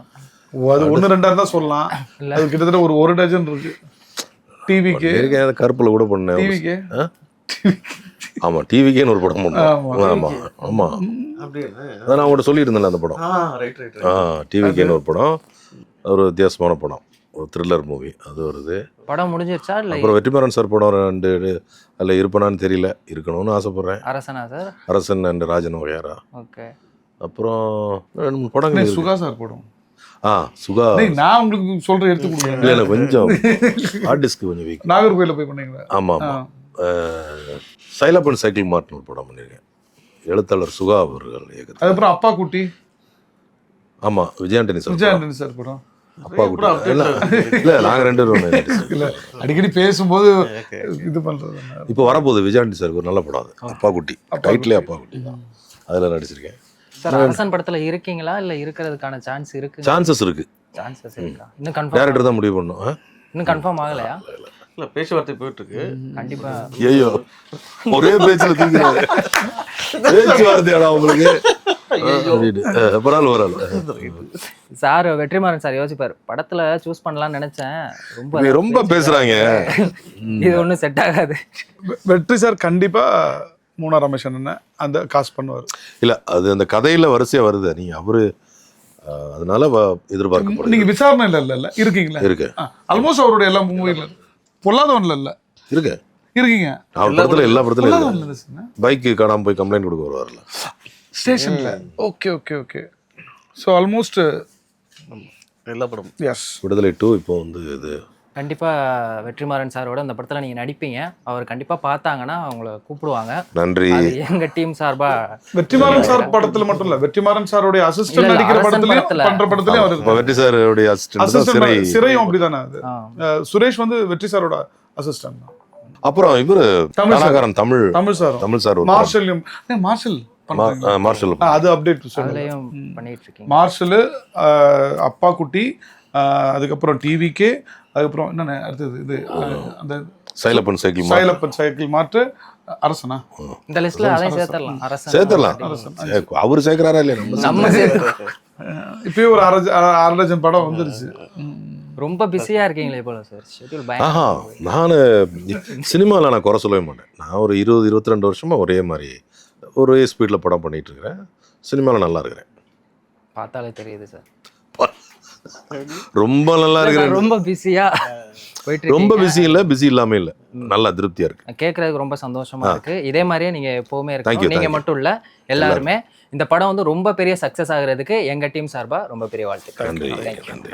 அது 1-2 தான் சொல்லலாம், அது கிட்டத்தட்ட ஒரு டஜன் இருக்கு. டிவிக்கு கருப்புல கூட பண்ணேன். டிவிக்கு ஆமா, டிவிக்கேன்னு ஒரு படம் பண்ணேன். ஆமா ஆமா, அதான் நான் உங்கள்கிட்ட சொல்லியிருந்தேன் அந்த படம். டிவிக்கேன்னு ஒரு படம், ஒரு வித்தியாசமான படம், ஒரு த்ரில்லர் மூவி, அது வருது. படம் முடிஞ்சிருச்சா இல்லை? அப்புறம் வெற்றிமாறன் சார் படம் 2 அதில் இருப்பேனான்னு தெரியல, இருக்கணும்னு ஆசைப்படுறேன். அரசனா சார்? அரசன் அண்ட் ராஜன் வகையாரா. ஓகே. அப்புறம் 2-3 படங்கள். சுகா சார் படம். சுகா நான் உங்களுக்கு சொல்றேன், எடுத்து கொடுங்க. இல்லை கொஞ்சம் ஆர்டிஸ்ட்க்கு கொஞ்சம் வீக். நாகர்கோயில போய் பண்ணீங்களா? ஆமா ஆமா. சைலப்பன் சைக்கிள் மார்ட்னு ஒரு படம் பண்ணியிருக்கேன், எழுத்தாளர் சுகா அவர்கள் இயக்கத்தில். அதுக்கப்புறம் அப்பா குட்டி. ஆமா, விஜயாண்டனி சார் படம். அப்பா குட்டி இல்லை, நாங்கள் 2 பேரும் இல்லை, அடிக்கடி பேசும்போது இது பண்றது. இப்போ வரப்போகுது விஜயாண்டி சார் ஒரு நல்ல படம், அது அப்பா குட்டி, டைட்டிலே அப்பா குட்டி தான், அதில் நடிச்சிருக்கேன். சார் அரசன் படத்துல இருக்கீங்களா இல்லை இருக்கிறதுக்கான சான்ஸ் இருக்கு? சான்சஸ் இருக்கு. சான்சஸ் இருக்கா? இன்னும் கன்ஃபார்ம் டேரக்டர் தான் முடிவு பண்ணோம். இன்னும் கன்ஃபார்ம் ஆகலையா? இல்லை, பேச்சுவார்த்தை போயிட்டு இருக்கு. கண்டிப்பா. ஐயோ, ஒரே பேச்சில் தூக்கிறாரு, பேச்சுவார்த்தையாடா உங்களுக்கு. சார் வெற்றிமாறன் சார் யோசிப்பார், படத்துல சூஸ் பண்ணலாம்னு நினைச்சேன், ரொம்ப பேசுறாங்க, இது ஒன்றும் செட் ஆகாது. வெற்றி சார் கண்டிப்பா மூணா ரமேஷ் அண்ணன் அந்த காசு பண்ணுவார். இல்ல, அது அந்த கதையில வரிசையா வருது, நீங்க அவரு அதனால எதிர்பார்க்க. நீங்க விசாரணை இல்ல இருக்கீங்களா? இருக்கு. ஆல்மோஸ்ட் அவருடைய எல்லா மூவில பொல்லாதவன்ல இல்ல இருக்கு, இருக்கீங்க. அவர் படத்துல எல்லா படத்துலயும் பைக் காணாம போய் கம்ப்ளைண்ட் கொடுக்க வருவார்ல ஸ்டேஷன்ல. Okay okay okay. So almost எல்லா படமும். எஸ். விடுதலை 2 இப்போ வந்து இது கண்டிப்பா வெற்றிமாறன் சாரோட அந்த படத்துல நீங்க நடிப்பீங்க. அவர் கண்டிப்பா பார்த்தாங்கன்னா அவங்கள கூப்பிடுவாங்க. நன்றி. எங்க டீம் சார்பா வெற்றிமாறன் சார் படத்துல மட்டும் இல்ல, வெற்றிமாறன் சாரோட அசிஸ்டன்ட் நடிக்கிற படத்துலயும் பண்ற படத்துலயும் அவர் இருக்கு. வெற்றி சாரோட அசிஸ்டன்ட் சிறையும் அப்படிதானே அது. சுரேஷ் வந்து வெற்றி சாரோட அசிஸ்டன்ட். அப்புறம் இவரு கலாகாரன் தமிழ் சார் மார்ஷல் அது அப்டேட் அதுலயும் பண்ணிட்டு இருக்கீங்க. மார்ஷல், அப்பா குட்டி, அதுக்கப்புறம் டிவிக்கே, அதுக்கப்புறம் என்னென்ன அடுத்தது இது அந்த சைலப்பன் சைக்கிள் சைலப்பன் சைக்கிள் மாற்று அரசனா இந்த லிஸ்ட்ல அதையும் சேர்த்துடலாம். அரசன் சேர்த்துடலாம். அவர் சேர்க்கிறாரா இல்லையா நம்ம சேர்த்து இப்பயே ஒரு 6 படம் வந்துருச்சு. ரொம்ப பிஸியா இருக்கீங்களே போல சார், ஷெட்யூல் பயங்கர. ஆஹா, நான் சினிமாவில் நான் குறை சொல்லவே மாட்டேன். நான் ஒரு 20-22 வருஷமா ஒரே மாதிரி ஒரே ஸ்பீடில் படம் பண்ணிட்டு இருக்கிறேன். சினிமாவில் நல்லா இருக்கிறேன். பார்த்தாலே தெரியுது சார். ரொம்ப நல்லா இருக்கிறேன். ரொம்ப பிஸியா போயிட்டு ரொம்ப பிஸி இல்லை, பிஸி இல்லாமல் இல்லை, நல்லா திருப்தியாக இருக்கு. கேட்கறதுக்கு ரொம்ப சந்தோஷமா இருக்கு. இதே மாதிரியே நீங்க எப்பவுமே Thank இருக்கணும். you, நீங்க thank you. மட்டும் இல்ல, எல்லாருமே இந்த படம் வந்து ரொம்ப பெரிய சக்சஸ் ஆகுறதுக்கு எங்க டீம் சார்பா ரொம்ப பெரிய வாழ்த்துக்கள். நன்றி, Thank you. நன்றி.